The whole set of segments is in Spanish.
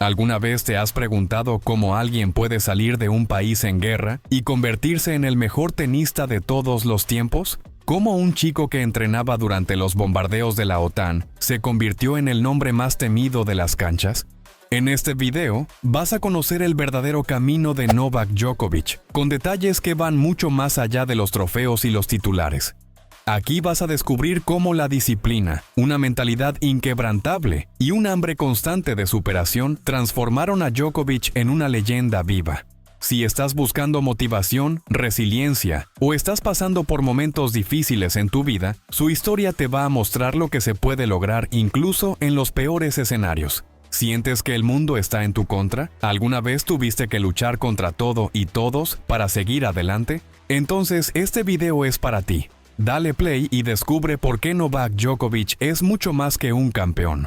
¿Alguna vez te has preguntado cómo alguien puede salir de un país en guerra y convertirse en el mejor tenista de todos los tiempos? ¿Cómo un chico que entrenaba durante los bombardeos de la OTAN se convirtió en el nombre más temido de las canchas? En este video vas a conocer el verdadero camino de Novak Djokovic, con detalles que van mucho más allá de los trofeos y los titulares. Aquí vas a descubrir cómo la disciplina, una mentalidad inquebrantable y un hambre constante de superación transformaron a Djokovic en una leyenda viva. Si estás buscando motivación, resiliencia o estás pasando por momentos difíciles en tu vida, su historia te va a mostrar lo que se puede lograr incluso en los peores escenarios. ¿Sientes que el mundo está en tu contra? ¿Alguna vez tuviste que luchar contra todo y todos para seguir adelante? Entonces este video es para ti. Dale play y descubre por qué Novak Djokovic es mucho más que un campeón.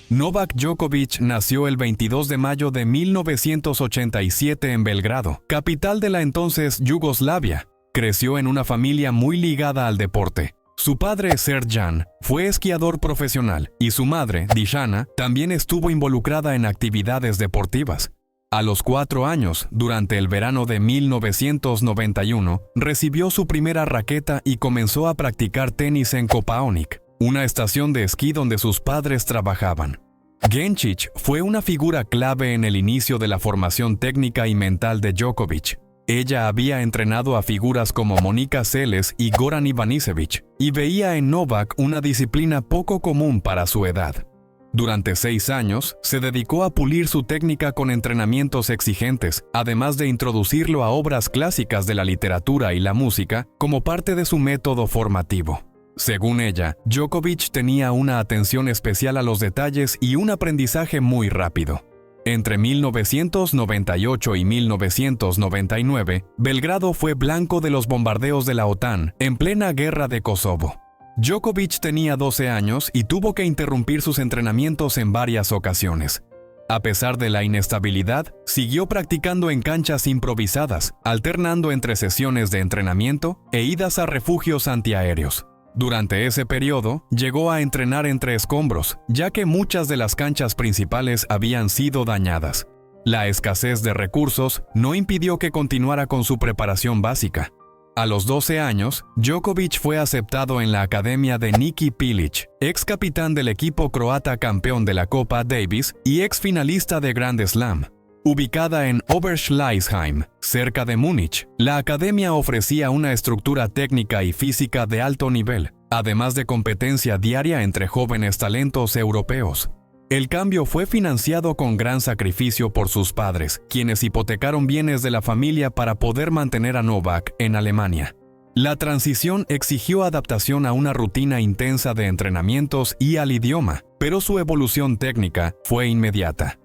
Novak Djokovic nació el 22 de mayo de 1987 en Belgrado, capital de la entonces Yugoslavia. Creció en una familia muy ligada al deporte. Su padre, Srdjan, fue esquiador profesional y su madre, Dijana, también estuvo involucrada en actividades deportivas. A los 4 años, durante el verano de 1991, recibió su primera raqueta y comenzó a practicar tenis en Kopaonik, una estación de esquí donde sus padres trabajaban. Genčić fue una figura clave en el inicio de la formación técnica y mental de Djokovic. Ella había entrenado a figuras como Monica Seles y Goran Ivanišević, y veía en Novak una disciplina poco común para su edad. Durante 6 años, se dedicó a pulir su técnica con entrenamientos exigentes, además de introducirlo a obras clásicas de la literatura y la música como parte de su método formativo. Según ella, Djokovic tenía una atención especial a los detalles y un aprendizaje muy rápido. Entre 1998 y 1999, Belgrado fue blanco de los bombardeos de la OTAN en plena guerra de Kosovo. Djokovic tenía 12 años y tuvo que interrumpir sus entrenamientos en varias ocasiones. A pesar de la inestabilidad, siguió practicando en canchas improvisadas, alternando entre sesiones de entrenamiento e idas a refugios antiaéreos. Durante ese periodo, llegó a entrenar entre escombros, ya que muchas de las canchas principales habían sido dañadas. La escasez de recursos no impidió que continuara con su preparación básica. A los 12 años, Djokovic fue aceptado en la academia de Niki Pilic, ex capitán del equipo croata campeón de la Copa Davis y ex finalista de Grand Slam. Ubicada en Oberschleißheim, cerca de Múnich, la academia ofrecía una estructura técnica y física de alto nivel, además de competencia diaria entre jóvenes talentos europeos. El cambio fue financiado con gran sacrificio por sus padres, quienes hipotecaron bienes de la familia para poder mantener a Novak en Alemania. La transición exigió adaptación a una rutina intensa de entrenamientos y al idioma, pero su evolución técnica fue inmediata.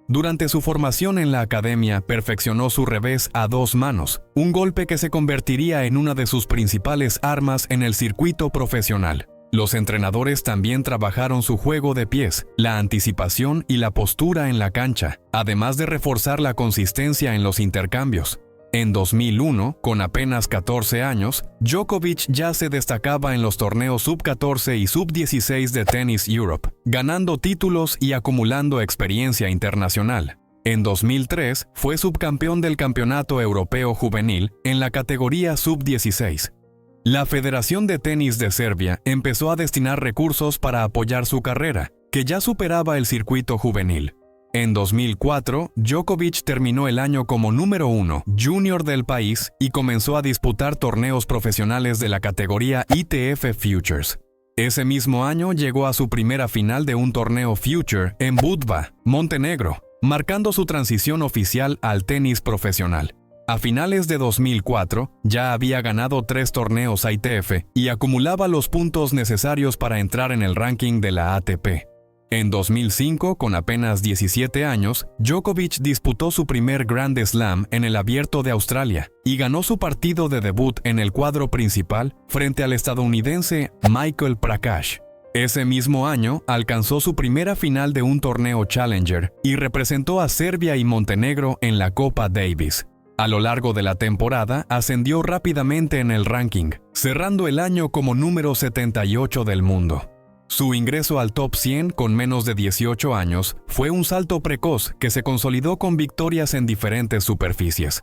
Durante su formación en la academia, perfeccionó su revés a 2 manos, un golpe que se convertiría en una de sus principales armas en el circuito profesional. Los entrenadores también trabajaron su juego de pies, la anticipación y la postura en la cancha, además de reforzar la consistencia en los intercambios. En 2001, con apenas 14 años, Djokovic ya se destacaba en los torneos sub-14 y sub-16 de Tennis Europe, ganando títulos y acumulando experiencia internacional. En 2003, fue subcampeón del Campeonato Europeo Juvenil en la categoría sub-16. La Federación de Tenis de Serbia empezó a destinar recursos para apoyar su carrera, que ya superaba el circuito juvenil. En 2004, Djokovic terminó el año como número 1 junior del país y comenzó a disputar torneos profesionales de la categoría ITF Futures. Ese mismo año llegó a su primera final de un torneo Future en Budva, Montenegro, marcando su transición oficial al tenis profesional. A finales de 2004, ya había ganado 3 torneos ITF y acumulaba los puntos necesarios para entrar en el ranking de la ATP. En 2005, con apenas 17 años, Djokovic disputó su primer Grand Slam en el Abierto de Australia y ganó su partido de debut en el cuadro principal frente al estadounidense Michael Prakash. Ese mismo año, alcanzó su primera final de un torneo Challenger y representó a Serbia y Montenegro en la Copa Davis. A lo largo de la temporada, ascendió rápidamente en el ranking, cerrando el año como número 78 del mundo. Su ingreso al top 100 con menos de 18 años fue un salto precoz que se consolidó con victorias en diferentes superficies.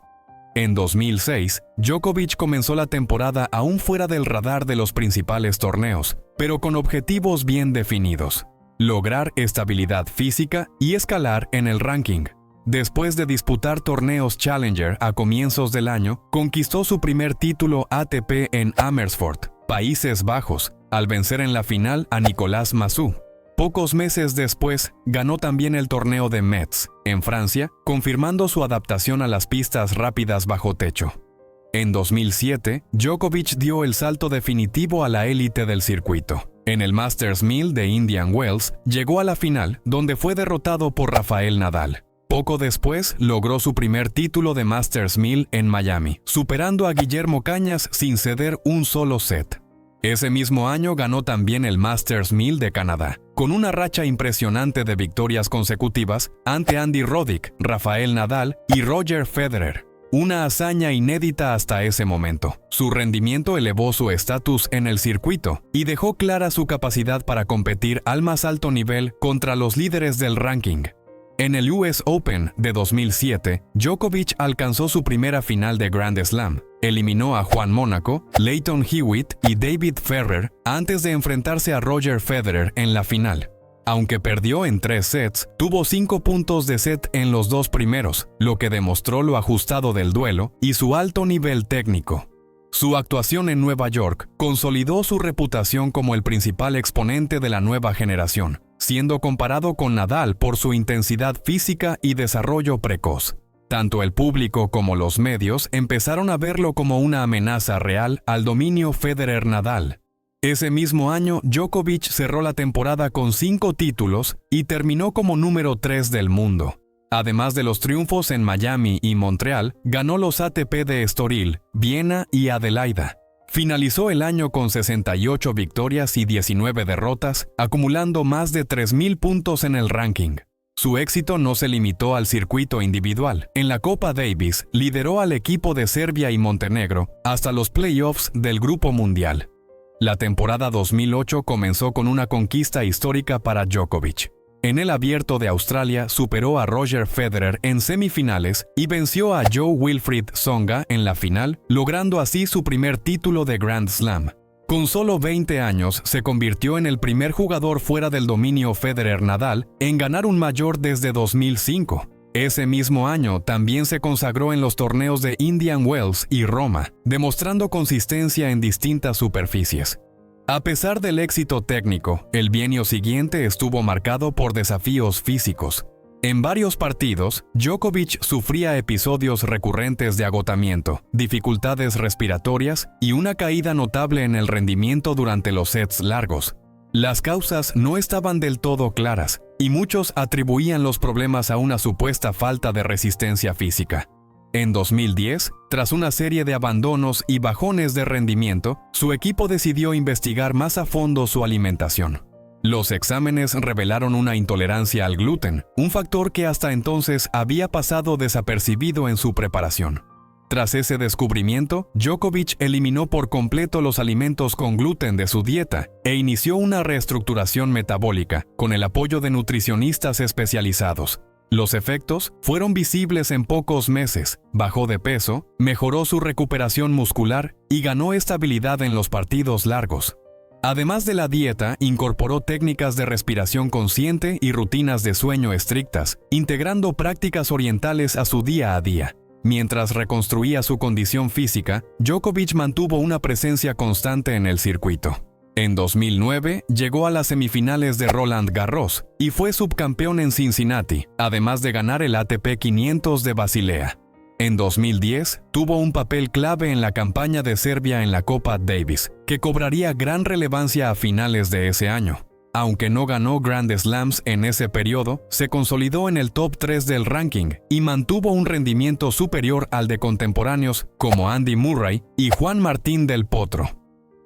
En 2006, Djokovic comenzó la temporada aún fuera del radar de los principales torneos, pero con objetivos bien definidos: lograr estabilidad física y escalar en el ranking. Después de disputar torneos Challenger a comienzos del año, conquistó su primer título ATP en Amersfoort, Países Bajos, al vencer en la final a Nicolás Massú. Pocos meses después, ganó también el torneo de Metz, en Francia, confirmando su adaptación a las pistas rápidas bajo techo. En 2007, Djokovic dio el salto definitivo a la élite del circuito. En el Masters 1000 de Indian Wells, llegó a la final, donde fue derrotado por Rafael Nadal. Poco después, logró su primer título de Masters 1000 en Miami, superando a Guillermo Cañas sin ceder un solo set. Ese mismo año ganó también el Masters 1000 de Canadá, con una racha impresionante de victorias consecutivas ante Andy Roddick, Rafael Nadal y Roger Federer. Una hazaña inédita hasta ese momento. Su rendimiento elevó su estatus en el circuito y dejó clara su capacidad para competir al más alto nivel contra los líderes del ranking. En el US Open de 2007, Djokovic alcanzó su primera final de Grand Slam. Eliminó a Juan Mónaco, Lleyton Hewitt y David Ferrer antes de enfrentarse a Roger Federer en la final. Aunque perdió en 3 sets, tuvo 5 puntos de set en los 2 primeros, lo que demostró lo ajustado del duelo y su alto nivel técnico. Su actuación en Nueva York consolidó su reputación como el principal exponente de la nueva generación, siendo comparado con Nadal por su intensidad física y desarrollo precoz. Tanto el público como los medios empezaron a verlo como una amenaza real al dominio Federer-Nadal. Ese mismo año, Djokovic cerró la temporada con 5 títulos y terminó como número 3 del mundo. Además de los triunfos en Miami y Montreal, ganó los ATP de Estoril, Viena y Adelaida. Finalizó el año con 68 victorias y 19 derrotas, acumulando más de 3.000 puntos en el ranking. Su éxito no se limitó al circuito individual. En la Copa Davis, lideró al equipo de Serbia y Montenegro hasta los playoffs del Grupo Mundial. La temporada 2008 comenzó con una conquista histórica para Djokovic. En el Abierto de Australia superó a Roger Federer en semifinales y venció a Jo-Wilfried Tsonga en la final, logrando así su primer título de Grand Slam. Con solo 20 años, se convirtió en el primer jugador fuera del dominio Federer-Nadal en ganar un Major desde 2005. Ese mismo año también se consagró en los torneos de Indian Wells y Roma, demostrando consistencia en distintas superficies. A pesar del éxito técnico, el bienio siguiente estuvo marcado por desafíos físicos. En varios partidos, Djokovic sufría episodios recurrentes de agotamiento, dificultades respiratorias y una caída notable en el rendimiento durante los sets largos. Las causas no estaban del todo claras, y muchos atribuían los problemas a una supuesta falta de resistencia física. En 2010, tras una serie de abandonos y bajones de rendimiento, su equipo decidió investigar más a fondo su alimentación. Los exámenes revelaron una intolerancia al gluten, un factor que hasta entonces había pasado desapercibido en su preparación. Tras ese descubrimiento, Djokovic eliminó por completo los alimentos con gluten de su dieta e inició una reestructuración metabólica con el apoyo de nutricionistas especializados. Los efectos fueron visibles en pocos meses, bajó de peso, mejoró su recuperación muscular y ganó estabilidad en los partidos largos. Además de la dieta, incorporó técnicas de respiración consciente y rutinas de sueño estrictas, integrando prácticas orientales a su día a día. Mientras reconstruía su condición física, Djokovic mantuvo una presencia constante en el circuito. En 2009, llegó a las semifinales de Roland Garros y fue subcampeón en Cincinnati, además de ganar el ATP 500 de Basilea. En 2010, tuvo un papel clave en la campaña de Serbia en la Copa Davis, que cobraría gran relevancia a finales de ese año. Aunque no ganó Grand Slams en ese periodo, se consolidó en el top 3 del ranking y mantuvo un rendimiento superior al de contemporáneos como Andy Murray y Juan Martín del Potro.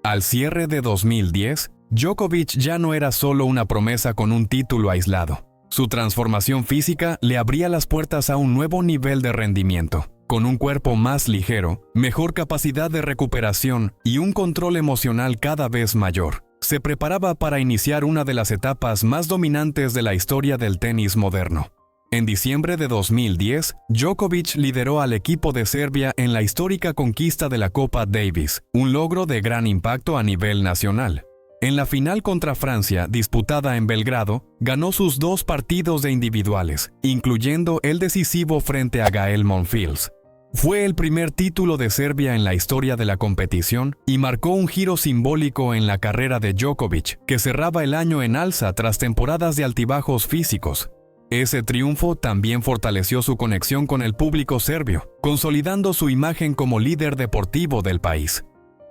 Al cierre de 2010, Djokovic ya no era solo una promesa con un título aislado. Su transformación física le abría las puertas a un nuevo nivel de rendimiento. Con un cuerpo más ligero, mejor capacidad de recuperación y un control emocional cada vez mayor, se preparaba para iniciar una de las etapas más dominantes de la historia del tenis moderno. En diciembre de 2010, Djokovic lideró al equipo de Serbia en la histórica conquista de la Copa Davis, un logro de gran impacto a nivel nacional. En la final contra Francia, disputada en Belgrado, ganó sus 2 partidos de individuales, incluyendo el decisivo frente a Gael Monfils. Fue el primer título de Serbia en la historia de la competición y marcó un giro simbólico en la carrera de Djokovic, que cerraba el año en alza tras temporadas de altibajos físicos. Ese triunfo también fortaleció su conexión con el público serbio, consolidando su imagen como líder deportivo del país.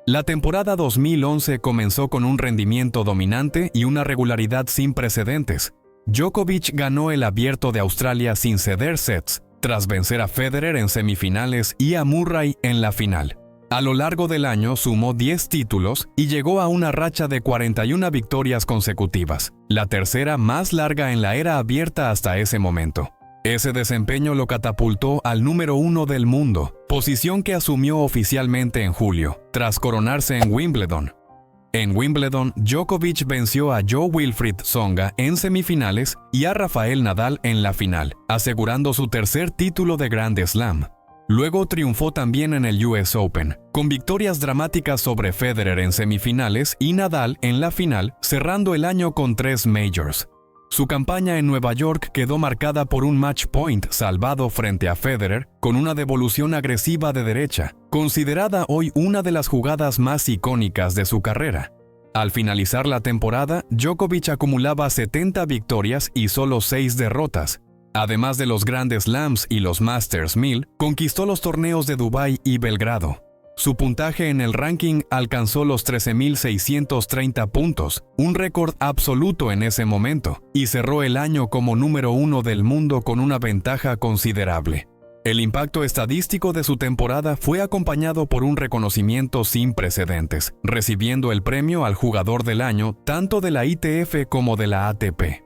La temporada 2011 comenzó con un rendimiento dominante y una regularidad sin precedentes. Djokovic ganó el Abierto de Australia sin ceder sets, tras vencer a Federer en semifinales y a Murray en la final. A lo largo del año sumó 10 títulos y llegó a una racha de 41 victorias consecutivas, la tercera más larga en la era abierta hasta ese momento. Ese desempeño lo catapultó al número 1 del mundo, posición que asumió oficialmente en julio, tras coronarse en Wimbledon. En Wimbledon, Djokovic venció a Jo-Wilfried Tsonga en semifinales y a Rafael Nadal en la final, asegurando su tercer título de Grand Slam. Luego triunfó también en el US Open, con victorias dramáticas sobre Federer en semifinales y Nadal en la final, cerrando el año con 3 majors. Su campaña en Nueva York quedó marcada por un match point salvado frente a Federer con una devolución agresiva de derecha, considerada hoy una de las jugadas más icónicas de su carrera. Al finalizar la temporada, Djokovic acumulaba 70 victorias y solo 6 derrotas. Además de los Grand Slams y los Masters 1000, conquistó los torneos de Dubái y Belgrado. Su puntaje en el ranking alcanzó los 13.630 puntos, un récord absoluto en ese momento, y cerró el año como número 1 del mundo con una ventaja considerable. El impacto estadístico de su temporada fue acompañado por un reconocimiento sin precedentes, recibiendo el premio al Jugador del Año tanto de la ITF como de la ATP.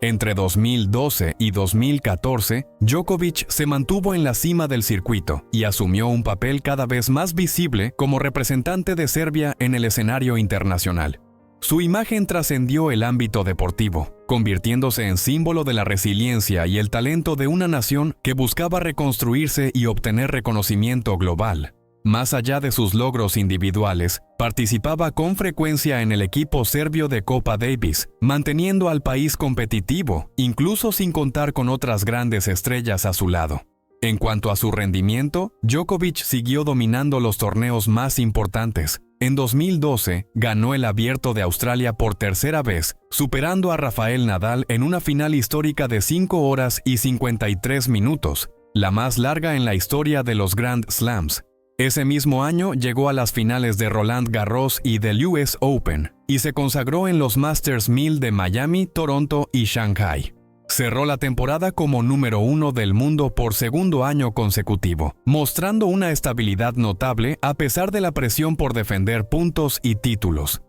Entre 2012 y 2014, Djokovic se mantuvo en la cima del circuito y asumió un papel cada vez más visible como representante de Serbia en el escenario internacional. Su imagen trascendió el ámbito deportivo, convirtiéndose en símbolo de la resiliencia y el talento de una nación que buscaba reconstruirse y obtener reconocimiento global. Más allá de sus logros individuales, participaba con frecuencia en el equipo serbio de Copa Davis, manteniendo al país competitivo, incluso sin contar con otras grandes estrellas a su lado. En cuanto a su rendimiento, Djokovic siguió dominando los torneos más importantes. En 2012, ganó el Abierto de Australia por tercera vez, superando a Rafael Nadal en una final histórica de 5 horas y 53 minutos, la más larga en la historia de los Grand Slams. Ese mismo año llegó a las finales de Roland Garros y del US Open, y se consagró en los Masters 1000 de Miami, Toronto y Shanghai. Cerró la temporada como número 1 del mundo por segundo año consecutivo, mostrando una estabilidad notable a pesar de la presión por defender puntos y títulos.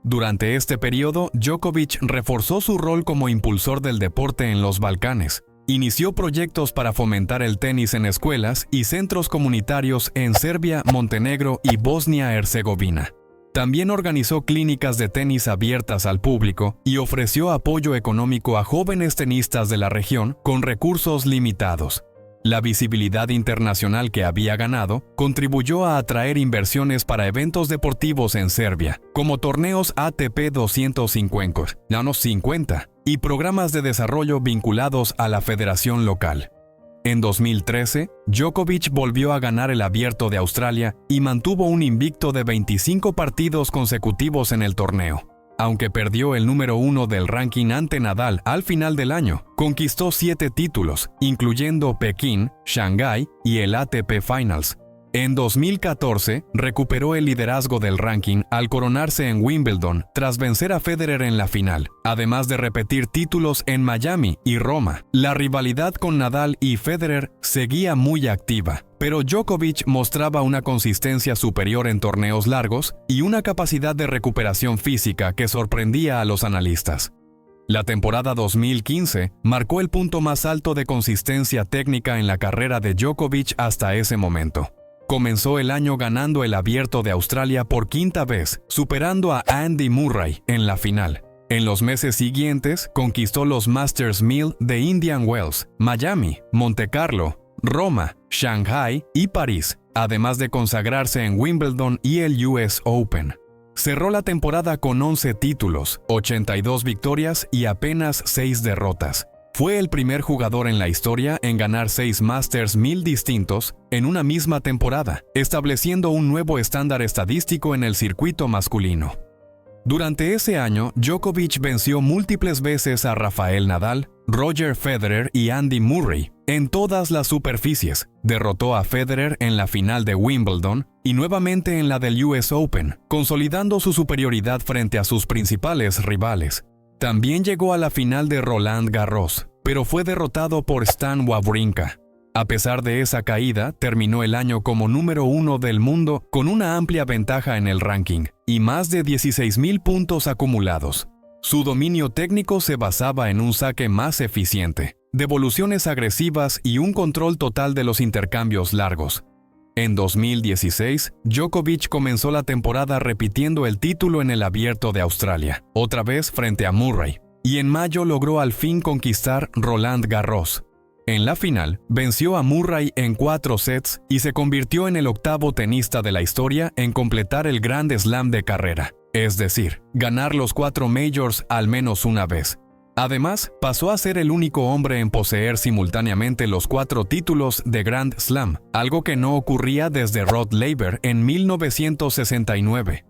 Durante este periodo, Djokovic reforzó su rol como impulsor del deporte en los Balcanes. Inició proyectos para fomentar el tenis en escuelas y centros comunitarios en Serbia, Montenegro y Bosnia-Herzegovina. También organizó clínicas de tenis abiertas al público y ofreció apoyo económico a jóvenes tenistas de la región con recursos limitados. La visibilidad internacional que había ganado contribuyó a atraer inversiones para eventos deportivos en Serbia, como torneos ATP 250 y programas de desarrollo vinculados a la federación local. En 2013, Djokovic volvió a ganar el Abierto de Australia y mantuvo un invicto de 25 partidos consecutivos en el torneo. Aunque perdió el número 1 del ranking ante Nadal al final del año, conquistó 7 títulos, incluyendo Pekín, Shanghái y el ATP Finals. En 2014, recuperó el liderazgo del ranking al coronarse en Wimbledon tras vencer a Federer en la final, además de repetir títulos en Miami y Roma. La rivalidad con Nadal y Federer seguía muy activa, pero Djokovic mostraba una consistencia superior en torneos largos y una capacidad de recuperación física que sorprendía a los analistas. La temporada 2015 marcó el punto más alto de consistencia técnica en la carrera de Djokovic hasta ese momento. Comenzó el año ganando el Abierto de Australia por quinta vez, superando a Andy Murray en la final. En los meses siguientes, conquistó los Masters 1000 de Indian Wells, Miami, Montecarlo, Roma, Shanghai y París, además de consagrarse en Wimbledon y el US Open. Cerró la temporada con 11 títulos, 82 victorias y apenas 6 derrotas. Fue el primer jugador en la historia en ganar 6 Masters 1000 distintos en una misma temporada, estableciendo un nuevo estándar estadístico en el circuito masculino. Durante ese año, Djokovic venció múltiples veces a Rafael Nadal, Roger Federer y Andy Murray en todas las superficies. Derrotó a Federer en la final de Wimbledon y nuevamente en la del US Open, consolidando su superioridad frente a sus principales rivales. También llegó a la final de Roland Garros, pero fue derrotado por Stan Wawrinka. A pesar de esa caída, terminó el año como número 1 del mundo con una amplia ventaja en el ranking y más de 16,000 puntos acumulados. Su dominio técnico se basaba en un saque más eficiente, devoluciones agresivas y un control total de los intercambios largos. En 2016, Djokovic comenzó la temporada repitiendo el título en el Abierto de Australia, otra vez frente a Murray, y en mayo logró al fin conquistar Roland Garros. En la final, venció a Murray en 4 sets y se convirtió en el octavo tenista de la historia en completar el Grand Slam de carrera, es decir, ganar los 4 majors al menos una vez. Además, pasó a ser el único hombre en poseer simultáneamente los 4 títulos de Grand Slam, algo que no ocurría desde Rod Laver en 1969.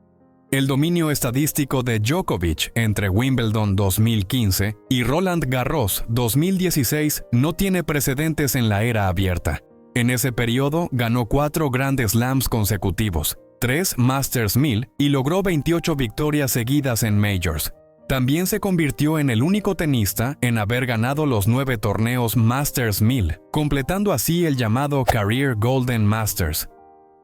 El dominio estadístico de Djokovic entre Wimbledon 2015 y Roland Garros 2016 no tiene precedentes en la era abierta. En ese periodo ganó 4 Grand Slams consecutivos, 3 Masters 1000 y logró 28 victorias seguidas en Majors. También se convirtió en el único tenista en haber ganado los 9 torneos Masters 1000, completando así el llamado Career Golden Masters.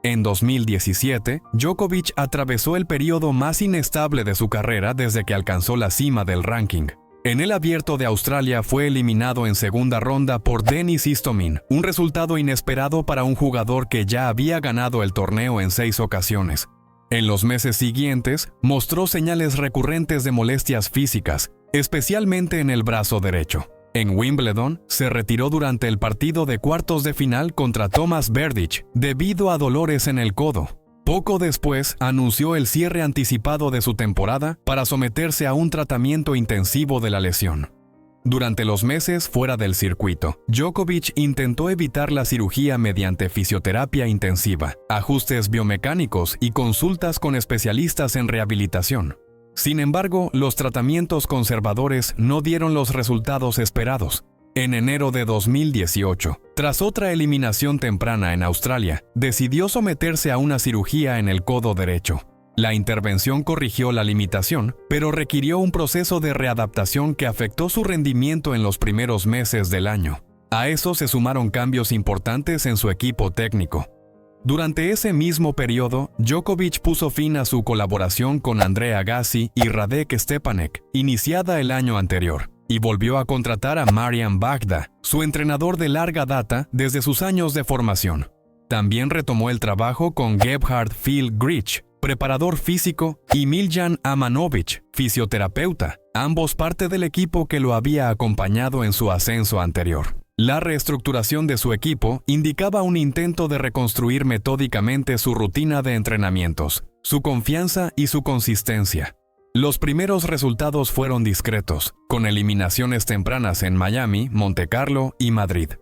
En 2017, Djokovic atravesó el periodo más inestable de su carrera desde que alcanzó la cima del ranking. En el Abierto de Australia fue eliminado en segunda ronda por Denis Istomin, un resultado inesperado para un jugador que ya había ganado el torneo en 6 ocasiones. En los meses siguientes, mostró señales recurrentes de molestias físicas, especialmente en el brazo derecho. En Wimbledon, se retiró durante el partido de cuartos de final contra Thomas Berdych debido a dolores en el codo. Poco después, anunció el cierre anticipado de su temporada para someterse a un tratamiento intensivo de la lesión. Durante los meses fuera del circuito, Djokovic intentó evitar la cirugía mediante fisioterapia intensiva, ajustes biomecánicos y consultas con especialistas en rehabilitación. Sin embargo, los tratamientos conservadores no dieron los resultados esperados. En enero de 2018, tras otra eliminación temprana en Australia, decidió someterse a una cirugía en el codo derecho. La intervención corrigió la limitación, pero requirió un proceso de readaptación que afectó su rendimiento en los primeros meses del año. A eso se sumaron cambios importantes en su equipo técnico. Durante ese mismo periodo, Djokovic puso fin a su colaboración con Andre Agassi y Radek Stepanek, iniciada el año anterior, y volvió a contratar a Marian Bagda, su entrenador de larga data desde sus años de formación. También retomó el trabajo con Gebhard Phil-Grich, preparador físico, y Miljan Amanovic, fisioterapeuta, ambos parte del equipo que lo había acompañado en su ascenso anterior. La reestructuración de su equipo indicaba un intento de reconstruir metódicamente su rutina de entrenamientos, su confianza y su consistencia. Los primeros resultados fueron discretos, con eliminaciones tempranas en Miami, Montecarlo y Madrid.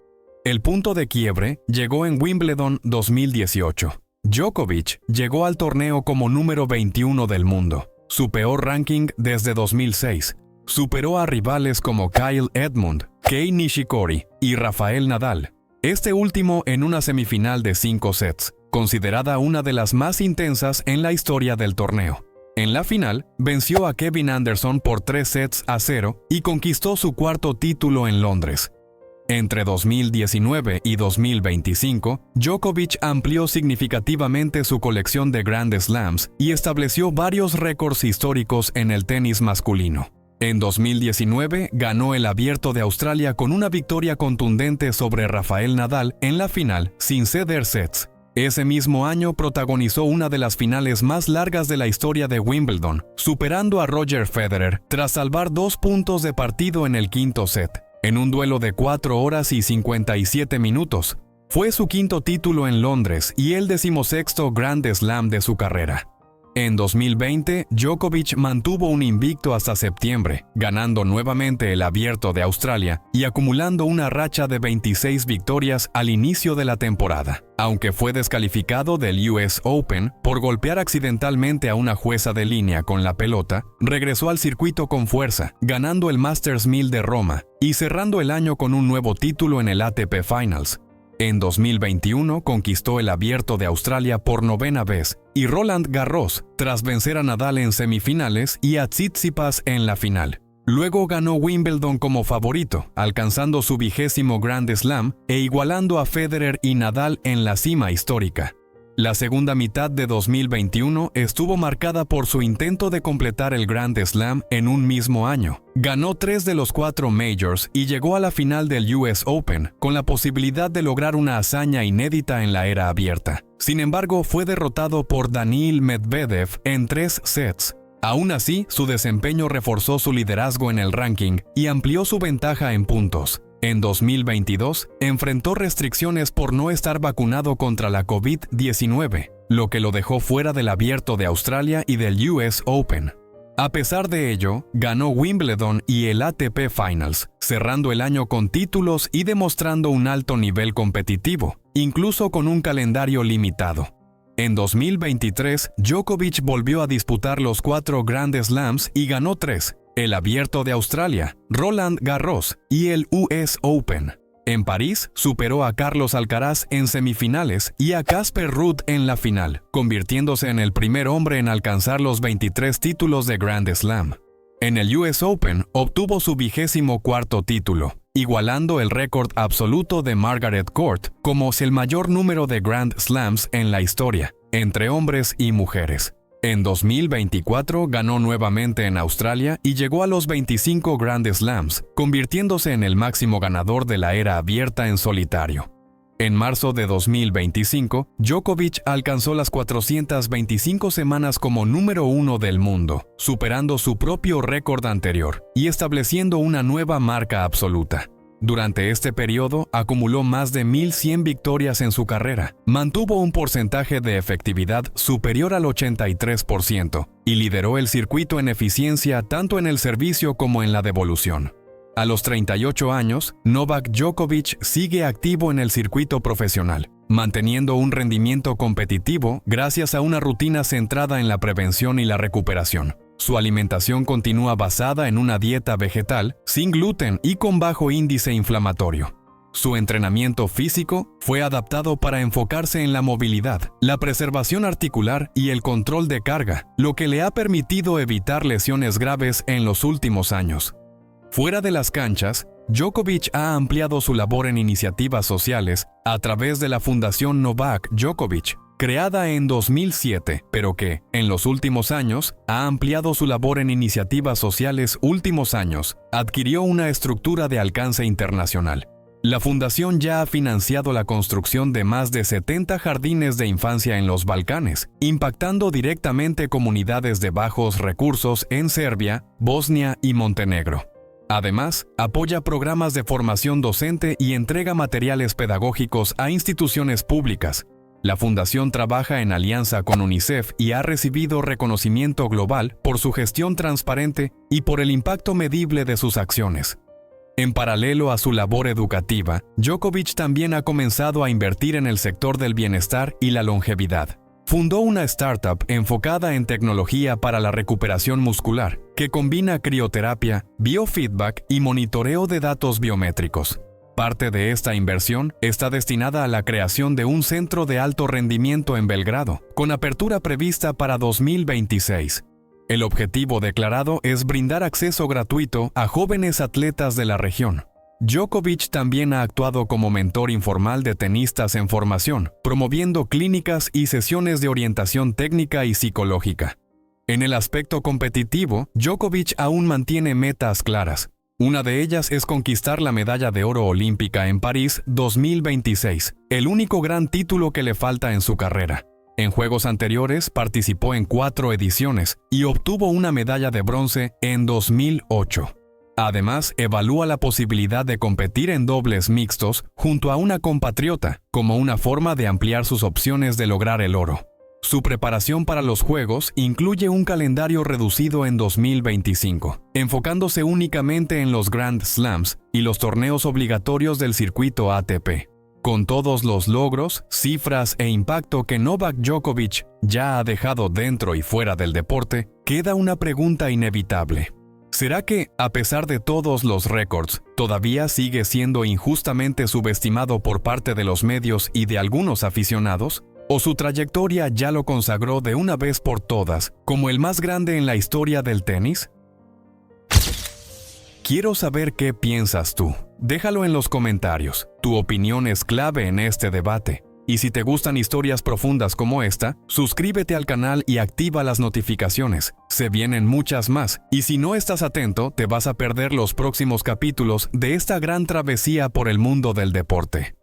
El punto de quiebre llegó en Wimbledon 2018. Djokovic llegó al torneo como número 21 del mundo, su peor ranking desde 2006. Superó a rivales como Kyle Edmund, Kei Nishikori y Rafael Nadal, este último en una semifinal de 5 sets, considerada una de las más intensas en la historia del torneo. En la final, venció a Kevin Anderson por 3-0 y conquistó su 4º título en Londres. Entre 2019 y 2025, Djokovic amplió significativamente su colección de Grand Slams y estableció varios récords históricos en el tenis masculino. En 2019, ganó el Abierto de Australia con una victoria contundente sobre Rafael Nadal en la final, sin ceder sets. Ese mismo año protagonizó una de las finales más largas de la historia de Wimbledon, superando a Roger Federer tras salvar 2 puntos de partido en el quinto set, en un duelo de 4 horas y 57 minutos. Fue su quinto título en Londres y el 16º Grand Slam de su carrera. En 2020, Djokovic mantuvo un invicto hasta septiembre, ganando nuevamente el Abierto de Australia y acumulando una racha de 26 victorias al inicio de la temporada. Aunque fue descalificado del US Open por golpear accidentalmente a una jueza de línea con la pelota, regresó al circuito con fuerza, ganando el Masters 1000 de Roma y cerrando el año con un nuevo título en el ATP Finals. En 2021 conquistó el Abierto de Australia por 9ª vez y Roland Garros, tras vencer a Nadal en semifinales y a Tsitsipas en la final. Luego ganó Wimbledon como favorito, alcanzando su 20º Grand Slam e igualando a Federer y Nadal en la cima histórica. La segunda mitad de 2021 estuvo marcada por su intento de completar el Grand Slam en un mismo año. Ganó 3 de los 4 Majors y llegó a la final del US Open, con la posibilidad de lograr una hazaña inédita en la era abierta. Sin embargo, fue derrotado por Daniil Medvedev en 3 sets. Aún así, su desempeño reforzó su liderazgo en el ranking y amplió su ventaja en puntos. En 2022, enfrentó restricciones por no estar vacunado contra la COVID-19, lo que lo dejó fuera del Abierto de Australia y del US Open. A pesar de ello, ganó Wimbledon y el ATP Finals, cerrando el año con títulos y demostrando un alto nivel competitivo, incluso con un calendario limitado. En 2023, Djokovic volvió a disputar los 4 Grand Slams y ganó 3. El Abierto de Australia, Roland Garros y el US Open. En París, superó a Carlos Alcaraz en semifinales y a Casper Ruud en la final, convirtiéndose en el primer hombre en alcanzar los 23 títulos de Grand Slam. En el US Open, obtuvo su 24º título, igualando el récord absoluto de Margaret Court como el mayor número de Grand Slams en la historia, entre hombres y mujeres. En 2024 ganó nuevamente en Australia y llegó a los 25 Grand Slams, convirtiéndose en el máximo ganador de la era abierta en solitario. En marzo de 2025, Djokovic alcanzó las 425 semanas como número 1 del mundo, superando su propio récord anterior y estableciendo una nueva marca absoluta. Durante este periodo, acumuló más de 1.100 victorias en su carrera, mantuvo un porcentaje de efectividad superior al 83% y lideró el circuito en eficiencia tanto en el servicio como en la devolución. A los 38 años, Novak Djokovic sigue activo en el circuito profesional, manteniendo un rendimiento competitivo gracias a una rutina centrada en la prevención y la recuperación. Su alimentación continúa basada en una dieta vegetal, sin gluten y con bajo índice inflamatorio. Su entrenamiento físico fue adaptado para enfocarse en la movilidad, la preservación articular y el control de carga, lo que le ha permitido evitar lesiones graves en los últimos años. Fuera de las canchas, Djokovic ha ampliado su labor en iniciativas sociales a través de la Fundación Novak Djokovic, creada en 2007, pero que, en los últimos años, ha ampliado su labor en iniciativas sociales últimos años, adquirió una estructura de alcance internacional. La fundación ya ha financiado la construcción de más de 70 jardines de infancia en los Balcanes, impactando directamente comunidades de bajos recursos en Serbia, Bosnia y Montenegro. Además, apoya programas de formación docente y entrega materiales pedagógicos a instituciones públicas. La fundación trabaja en alianza con UNICEF y ha recibido reconocimiento global por su gestión transparente y por el impacto medible de sus acciones. En paralelo a su labor educativa, Djokovic también ha comenzado a invertir en el sector del bienestar y la longevidad. Fundó una startup enfocada en tecnología para la recuperación muscular, que combina crioterapia, biofeedback y monitoreo de datos biométricos. Parte de esta inversión está destinada a la creación de un centro de alto rendimiento en Belgrado, con apertura prevista para 2026. El objetivo declarado es brindar acceso gratuito a jóvenes atletas de la región. Djokovic también ha actuado como mentor informal de tenistas en formación, promoviendo clínicas y sesiones de orientación técnica y psicológica. En el aspecto competitivo, Djokovic aún mantiene metas claras. Una de ellas es conquistar la medalla de oro olímpica en París 2026, el único gran título que le falta en su carrera. En Juegos anteriores participó en 4 ediciones y obtuvo una medalla de bronce en 2008. Además, evalúa la posibilidad de competir en dobles mixtos junto a una compatriota, como una forma de ampliar sus opciones de lograr el oro. Su preparación para los Juegos incluye un calendario reducido en 2025, enfocándose únicamente en los Grand Slams y los torneos obligatorios del circuito ATP. Con todos los logros, cifras e impacto que Novak Djokovic ya ha dejado dentro y fuera del deporte, queda una pregunta inevitable. ¿Será que, a pesar de todos los récords, todavía sigue siendo injustamente subestimado por parte de los medios y de algunos aficionados? ¿O su trayectoria ya lo consagró de una vez por todas como el más grande en la historia del tenis? Quiero saber qué piensas tú. Déjalo en los comentarios. Tu opinión es clave en este debate. Y si te gustan historias profundas como esta, suscríbete al canal y activa las notificaciones. Se vienen muchas más, y si no estás atento, te vas a perder los próximos capítulos de esta gran travesía por el mundo del deporte.